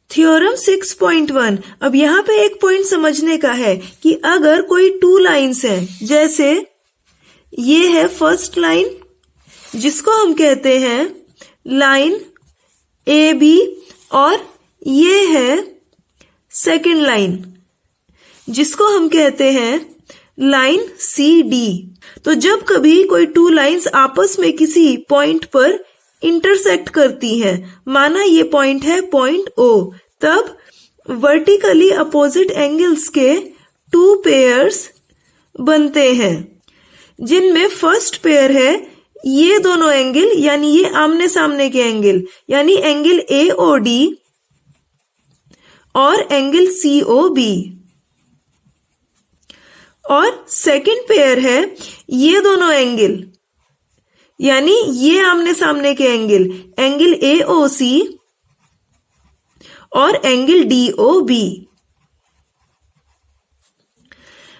Theorem 6.1। अब यहाँ पे एक पॉइंट समझने का है कि अगर कोई टू लाइन्स है, जैसे ये है फर्स्ट लाइन जिसको हम कहते हैं लाइन ए बी, और ये है सेकेंड लाइन जिसको हम कहते हैं लाइन सी डी। तो जब कभी कोई टू लाइन्स आपस में किसी पॉइंट पर इंटरसेक्ट करती हैं, माना ये पॉइंट है पॉइंट ओ, तब वर्टिकली अपोजिट एंगल्स के टू पेयर्स बनते हैं, जिनमें फर्स्ट पेयर है ये दोनों एंगल, यानी ये आमने सामने के एंगल, यानी एंगल ए ओ डी और एंगल सी ओ बी। और सेकंड पेयर है ये दोनों एंगल, यानी ये आमने सामने के angle, angle A O C और एंगल डी ओ बी।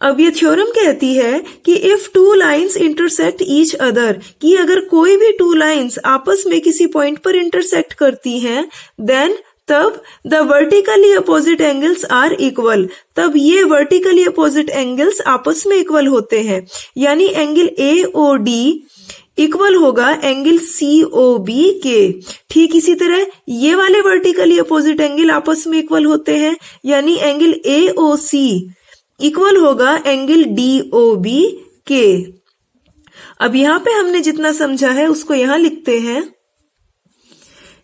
अब ये थ्योरम कहती है कि if two lines intersect each other, कि अगर कोई भी टू लाइन्स आपस में किसी पॉइंट पर इंटरसेक्ट करती हैं, देन तब the vertically opposite angles are equal, तब ये वर्टिकली अपोजिट एंगल्स आपस में इक्वल होते हैं, यानी angle A O D equal होगा एंगल सी ओ बी के। ठीक इसी तरह ये वाले वर्टिकली अपोजिट एंगल आपस में इक्वल होते हैं, यानी angle A O C equal होगा एंगल डी ओ बी के। अब यहां पे हमने जितना समझा है उसको यहां लिखते हैं।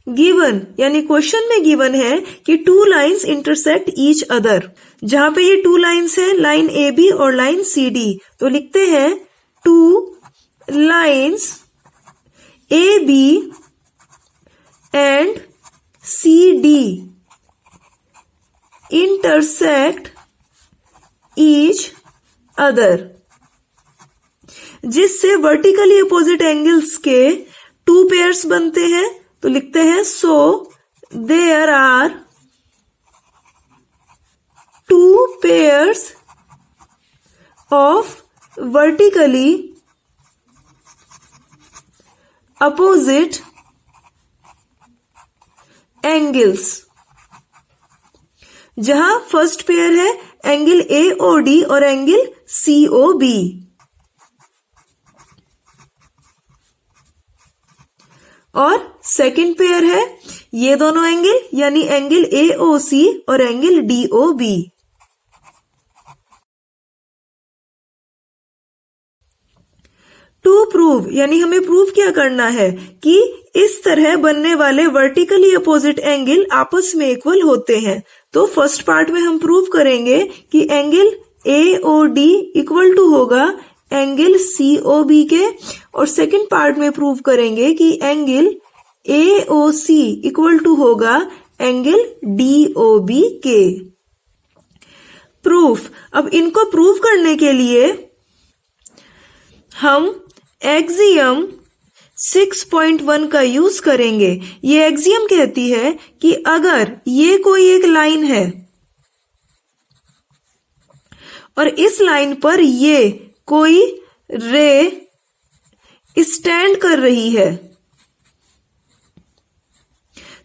गिवन, यानी क्वेश्चन में गिवन है कि two lines intersect each other, जहां पे ये टू लाइन्स है लाइन ए बी और लाइन सी डी, तो लिखते हैं two lines A B and C D intersect each other, जिससे वर्टिकली अपोजिट एंगल्स के टू पेयर्स बनते हैं। तो लिखते हैं so there are two pairs of vertically opposite angles, जहां फर्स्ट पेयर है एंगल ए ओ डी और एंगल सी ओ बी, और सेकंड पेयर है ये दोनों एंगल, यानी एंगल ए ओ सी और angle D O B. To prove, यानी हमें प्रूव क्या करना है कि इस तरह बनने वाले वर्टिकली अपोजिट एंगल आपस में इक्वल होते हैं। तो फर्स्ट पार्ट में हम प्रूव करेंगे कि angle A O D equal to होगा एंगल सी ओ बी के, और सेकंड पार्ट में प्रूव करेंगे कि angle A O C equal to होगा एंगल डी ओ बी के। प्रूफ, अब इनको प्रूव करने के लिए हम एक्सियम 6.1 का यूज करेंगे। ये एक्सियम कहती है कि अगर ये कोई एक लाइन है और इस लाइन पर ये कोई रे स्टैंड कर रही है,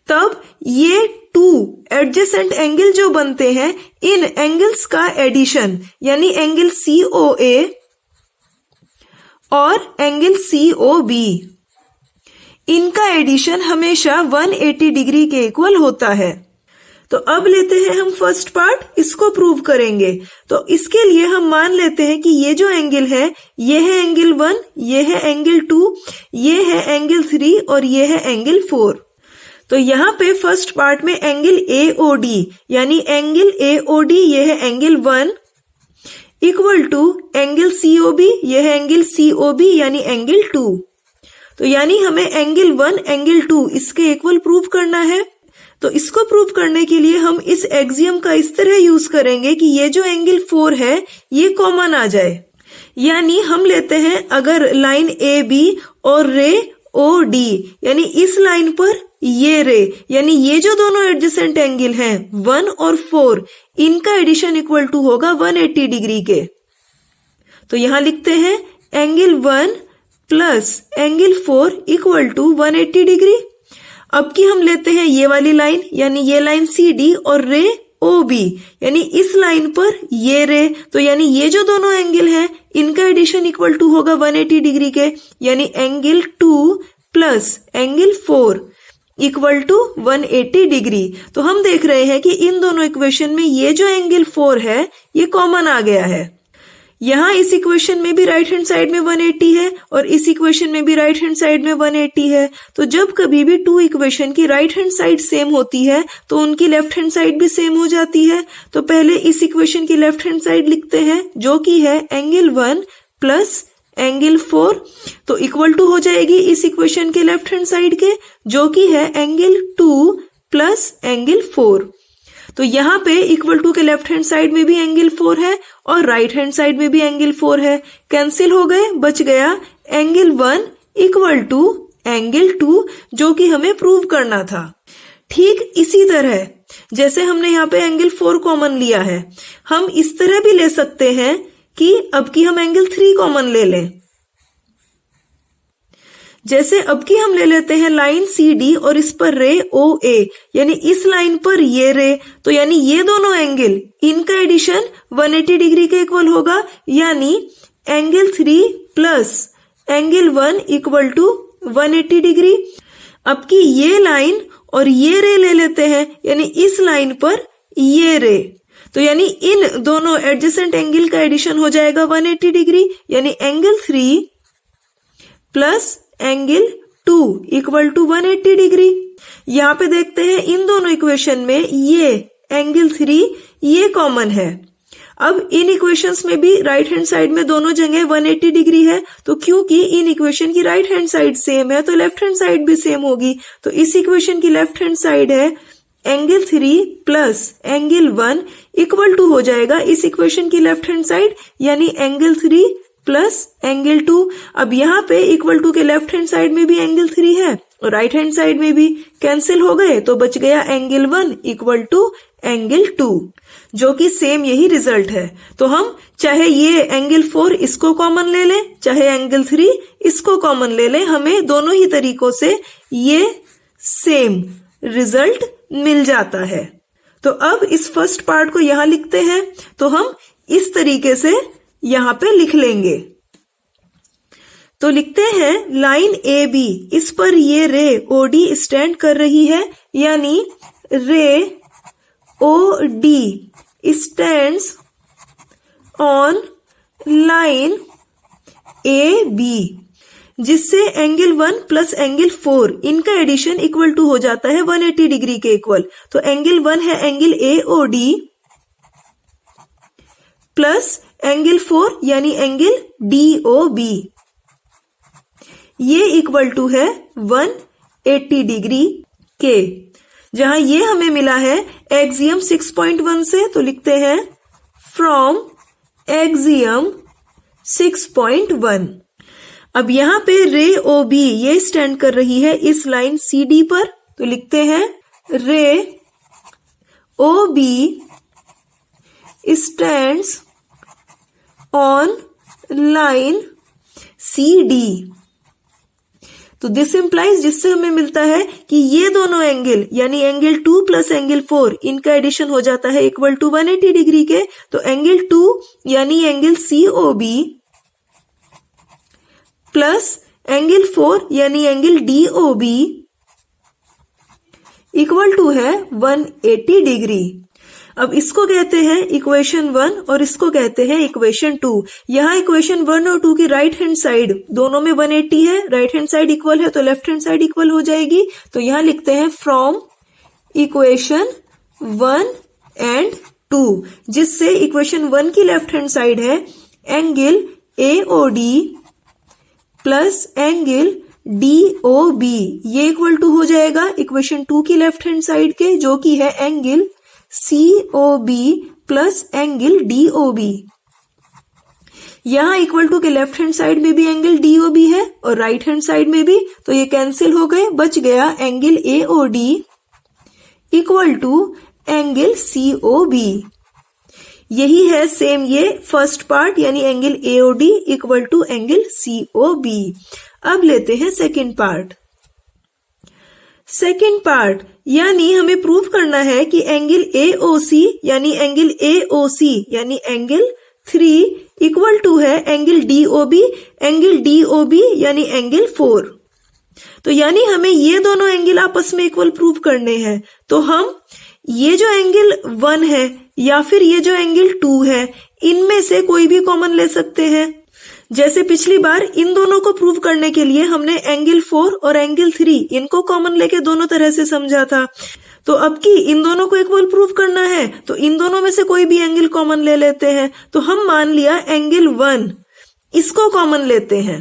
तब ये टू एडजेसेंट एंगल जो बनते हैं, इन एंगल्स का एडिशन, यानी एंगल सी ओ ए और एंगल सी ओ बी, इनका एडिशन हमेशा 180 डिग्री के इक्वल होता है। तो अब लेते हैं हम फर्स्ट पार्ट, इसको प्रूव करेंगे। तो इसके लिए हम मान लेते हैं कि ये जो एंगल है, ये है एंगल 1, ये है एंगल 2, ये है एंगल 3 और ये है एंगल 4। तो यहाँ पे फर्स्ट पार्ट में एंगल ए ओ डी, यानी एंगल ए ओ डी ये है angle 1 equal to angle C O B, ये है एंगल सी ओ बी यानी एंगल 2। तो यानी हमें एंगल 1 एंगल 2 इसके इक्वल प्रूव करना है। तो इसको प्रूव करने के लिए हम इस एक्सियम का इस तरह यूज करेंगे कि ये जो एंगल 4 है ये कॉमन आ जाए। यानी हम लेते हैं अगर लाइन ए बी और रे ओ डी, यानी इस लाइन पर ये रे, यानी ये जो दोनों एडजेसेंट एंगल हैं 1 और 4, इनका एडिशन इक्वल टू होगा 180 डिग्री के। तो यहां लिखते हैं angle 1 plus angle 4 equal to 180 degree. अब की हम लेते हैं ये वाली लाइन, यानी ये लाइन CD और रे OB, यानी इस लाइन पर ये रे, तो यानी ये जो दोनों एंगल हैं इनका एडिशन इक्वल टू होगा 180 डिग्री के, यानी angle 2 plus angle 4 equal to 180 degree. तो हम देख रहे हैं कि इन दोनों इक्वेशन में ये जो एंगल 4 है ये कॉमन आ गया है। यहाँ इस इक्वेशन में भी राइट हैंड साइड में 180 है और इस इक्वेशन में भी राइट हैंड साइड में 180 है। तो जब कभी भी टू इक्वेशन की राइट हैंड साइड सेम होती है तो उनकी लेफ्ट हैंड साइड भी सेम हो जाती है। तो पहले इस इक्वेशन की लेफ्ट हैंड साइड लिखते हैं जो कि है एंगल 1 प्लस एंगल 4, तो इक्वल टू हो जाएगी इस इक्वेशन के लेफ्ट हैंड साइड के जो कि है एंगल 2 प्लस एंगल 4। तो यहाँ पे इक्वल टू के लेफ्ट हैंड साइड में भी एंगल 4 है और राइट हैंड साइड में भी एंगल 4 है, कैंसिल हो गए, बच गया एंगल 1 इक्वल टू एंगल 2 जो कि हमें प्रूव करना था। ठीक इसी तरह जैसे हमने यहाँ पे एंगल 4 कॉमन लिया है, हम इस तरह भी ले सकते हैं कि अब की हम एंगल 3 कॉमन ले लें। जैसे अब की हम ले लेते हैं लाइन CD और इस पर रे OA, यानी इस लाइन पर ये रे, तो यानी ये दोनों एंगल इनका एडिशन 180 डिग्री के इक्वल होगा, यानी angle 3 plus angle 1 equal to 180 degree. अब की ये लाइन और ये रे ले लेते हैं, यानी इस लाइन पर ये रे, तो यानी इन दोनों एडजेसेंट एंगल का एडिशन हो जाएगा 180 डिग्री, यानी angle 3 plus angle 2 equal to 180 degree. यहाँ पे देखते हैं इन दोनों इक्वेशन में ये एंगल 3 ये कॉमन है। अब इन इक्वेशंस में भी राइट हैंड साइड में दोनों जगह 180 डिग्री है, तो क्योंकि इन इक्वेशन की राइट हैंड साइड सेम है तो लेफ्ट हैंड साइड भी सेम होगी। तो इस इक्वेशन की लेफ्ट हैंड साइड है angle 3 plus angle 1 equal to हो जाएगा इस इक्वेशन की लेफ्ट हैंड साइड, यानी एंगल 3 प्लस एंगल 2। अब यहाँ पे इक्वल टू के लेफ्ट हैंड साइड में भी एंगल 3 है और राइट हैंड साइड में भी, कैंसिल हो गए तो बच गया एंगल 1 इक्वल टू एंगल 2 जो कि सेम यही रिजल्ट है। तो हम चाहे ये एंगल 4 इसको कॉमन ले लें, चाहे एंगल 3 इसको कॉमन ले लें, हमें दोनों ही तरीकों से ये सेम रिजल्ट मिल जाता है। तो अब इस फर्स्ट पार्ट को यहां लिखते हैं, तो हम इस तरीके से यहां पे लिख लेंगे। तो लिखते हैं लाइन AB, इस पर ये रे OD स्टैंड कर रही है, यानी रे OD stands on line AB, जिससे एंगल 1 प्लस एंगल 4 इनका एडिशन इक्वल टू हो जाता है 180 डिग्री के इक्वल। तो एंगल 1 है एंगल AOD प्लस एंगल 4 यानी एंगल DOB, ये इक्वल टू है 180 डिग्री के। जहां ये हमें मिला है एक्सियम 6.1 से, तो लिखते हैं फ्रॉम एक्सियम 6.1। अब यहां पे रे OB ये स्टैंड कर रही है इस लाइन CD पर, तो लिखते हैं रे OB stands on line CD। तो दिस इंप्लाइज, जिससे हमें मिलता है कि ये दोनों एंगल यानी एंगल 2 प्लस एंगल 4 इनका एडिशन हो जाता है इक्वल टू 180 डिग्री के। तो एंगल 2 यानी एंगल COB प्लस एंगल 4 यानी एंगल DOB इक्वल टू है 180 डिग्री। अब इसको कहते हैं इक्वेशन 1 और इसको कहते हैं इक्वेशन 2। यहाँ इक्वेशन 1 और 2 की राइट हैंड साइड दोनों में 180 है, राइट हैंड साइड इक्वल है तो लेफ्ट हैंड साइड इक्वल हो जाएगी। तो यहाँ लिखते हैं फ्रॉम इक्वेशन 1 एंड 2, जिससे इक्वेशन 1 की लेफ्ट हैंड साइड है angle AOD plus angle DOB, ये इक्वल टू हो जाएगा इक्वेशन 2 की लेफ्ट हैंड साइड के जो कि है angle COB plus angle DOB। यहां इक्वल टू के लेफ्ट हैंड साइड में भी एंगल DOB है और राइट हैंड साइड में भी, तो ये कैंसिल हो गए, बच गया angle AOD equal to angle COB। यही है सेम ये फर्स्ट पार्ट, यानी angle AOD equal to angle COB। अब लेते हैं सेकंड पार्ट। सेकेंड पार्ट, यानी हमें प्रूव करना है कि एंगल AOC यानी एंगल 3 इक्वल टू है एंगल DOB यानी एंगल 4। तो यानी हमें ये दोनों एंगल आपस में इक्वल प्रूव करने हैं। तो हम ये जो एंगल 1 है या फिर ये जो एंगल 2 है, इनमें से कोई भी कॉमन ले सकते हैं। जैसे पिछली बार इन दोनों को प्रूव करने के लिए हमने एंगल 4 और एंगल 3 इनको कॉमन लेके दोनों तरह से समझा था। तो अब की इन दोनों को इक्वल प्रूव करना है तो इन दोनों में से कोई भी एंगल कॉमन ले लेते हैं। तो हम मान लिया एंगल 1 इसको कॉमन लेते हैं।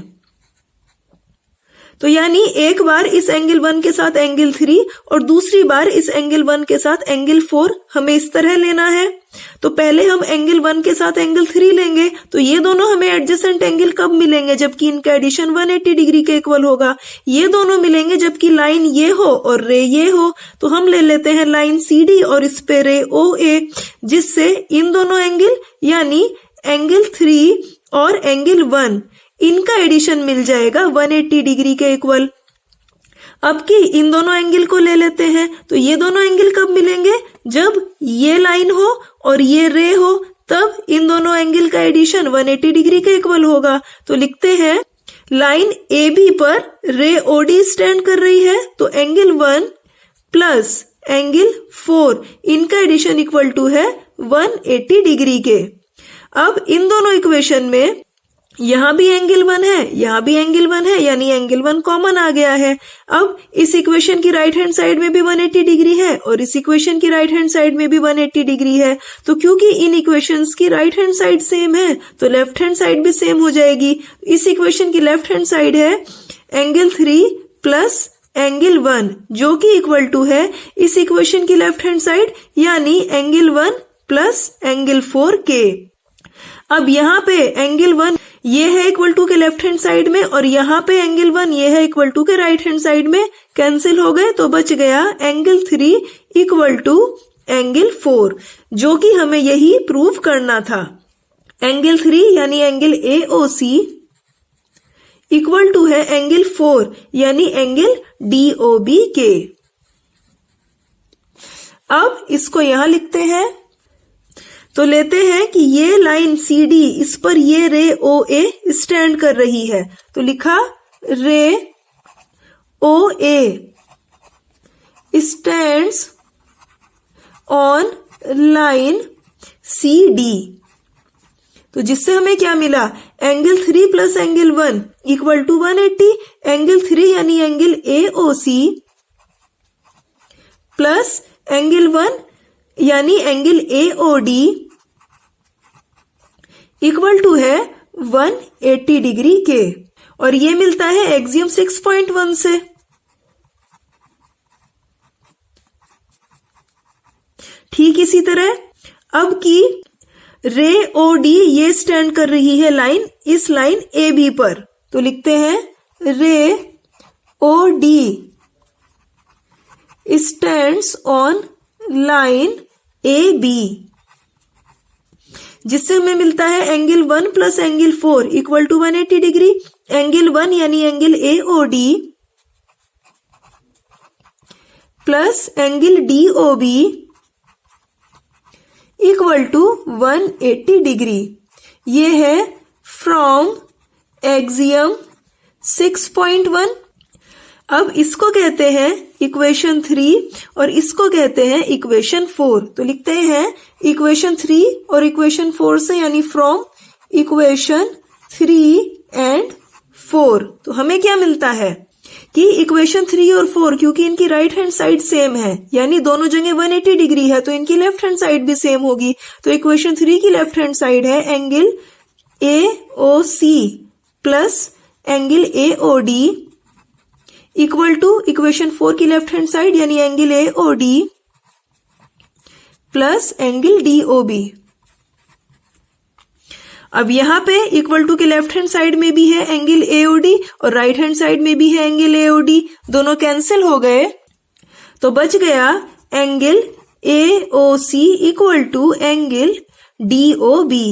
तो यानी एक बार इस एंगल 1 के साथ एंगल 3 और दूसरी बार इस एंगल 1 के साथ एंगल 4 हमें इस तरह लेना है। तो पहले हम एंगल 1 के साथ एंगल 3 लेंगे। तो ये दोनों हमें एडजेसेंट एंगल कब मिलेंगे? जबकि इनका एडिशन 180 डिग्री के इक्वल होगा। ये दोनों मिलेंगे जबकि लाइन ये हो और रे ये हो। तो हम ले लेते हैं लाइन CD और इस पे रे OA, जिससे इन दोनों एंगल यानी एंगल 3 और एंगल 1 इनका एडिशन मिल जाएगा 180 डिग्री के इक्वल। अब की इन दोनों एंगल को ले लेते हैं। तो ये दोनों एंगल कब मिलेंगे? जब ये लाइन हो और ये रे हो, तब इन दोनों एंगल का एडिशन 180 डिग्री के इक्वल होगा। तो लिखते हैं लाइन AB पर रे OD स्टैंड कर रही है, तो एंगल 1 प्लस एंगल 4 इनका एडिशन इक्वल टू है 180 डिग्री के। अब इन दोनों इक्वेशन में यहां भी एंगल 1 है, यहां भी एंगल 1 है, यानी एंगल 1 कॉमन आ गया है। अब इस इक्वेशन की राइट हैंड साइड में भी 180 डिग्री है और इस इक्वेशन की राइट हैंड साइड में भी 180 डिग्री है। तो क्योंकि इन इक्वेशंस की राइट हैंड साइड सेम है तो लेफ्ट हैंड साइड भी सेम हो जाएगी। इस इक्वेशन की लेफ्ट हैंड साइड है एंगल 3 प्लस एंगल 1 जो कि इक्वल टू है इस इक्वेशन की लेफ्ट हैंड साइड यानी एंगल 1 प्लस एंगल 4 के। अब यहाँ पे एंगल 1 ये है इक्वल टू के लेफ्ट हैंड साइड में और यहाँ पे एंगल 1 ये है इक्वल टू के राइट हैंड साइड में, कैंसिल हो गए तो बच गया एंगल 3 इक्वल टू एंगल 4, जो कि हमें यही प्रूव करना था। एंगल 3 यानी एंगल AOC इक्वल टू है एंगल 4 यानी एंगल DOB के। अब इसको यहां लिखते हैं। तो लेते हैं कि ये लाइन CD इस पर ये रे OA स्टैंड कर रही है। तो लिखा ray OA stands on line CD। तो जिससे हमें क्या मिला? Angle 3 plus angle 1 equal to 180। Angle 3 यानी एंगल AOC प्लस एंगल 1 यानी एंगल AOD इक्वल टू है 180 डिग्री के। और ये मिलता है एक्सियम 6.1 से। ठीक इसी तरह अब की रे OD ये स्टैंड कर रही है लाइन इस लाइन AB पर। तो लिखते हैं ray OD stands on line AB, जिससे हमें मिलता है angle 1 plus angle 4 equal to 180 degree. Angle 1 यानी angle AOD plus angle DOB equal to 180 degree. ये है फ्रॉम एक्सियम 6.1। अब इसको कहते हैं इक्वेशन 3 और इसको कहते हैं इक्वेशन 4। तो लिखते हैं इक्वेशन 3 और इक्वेशन 4 से, यानी फ्रॉम इक्वेशन 3 एंड 4। तो हमें क्या मिलता है कि इक्वेशन 3 और 4 क्योंकि इनकी राइट हैंड साइड सेम है यानी दोनों जगह 180 डिग्री है तो इनकी लेफ्ट हैंड साइड भी सेम होगी। तो इक्वेशन 3 की लेफ्ट हैंड साइड है angle AOC plus angle AOD equal to equation 4 की लेफ्ट हैंड साइड यानी angle AOD plus angle DOB। अब यहाँ पे इक्वल टू के लेफ्ट हैंड साइड में भी है एंगल AOD और राइट हैंड साइड में भी है एंगल AOD, दोनों कैंसिल हो गए तो बच गया angle AOC equal to angle DOB।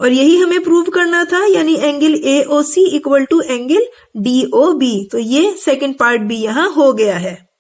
और यही हमें प्रूव करना था, यानी angle AOC equal to angle DOB। तो ये सेकंड पार्ट भी यहाँ हो गया है।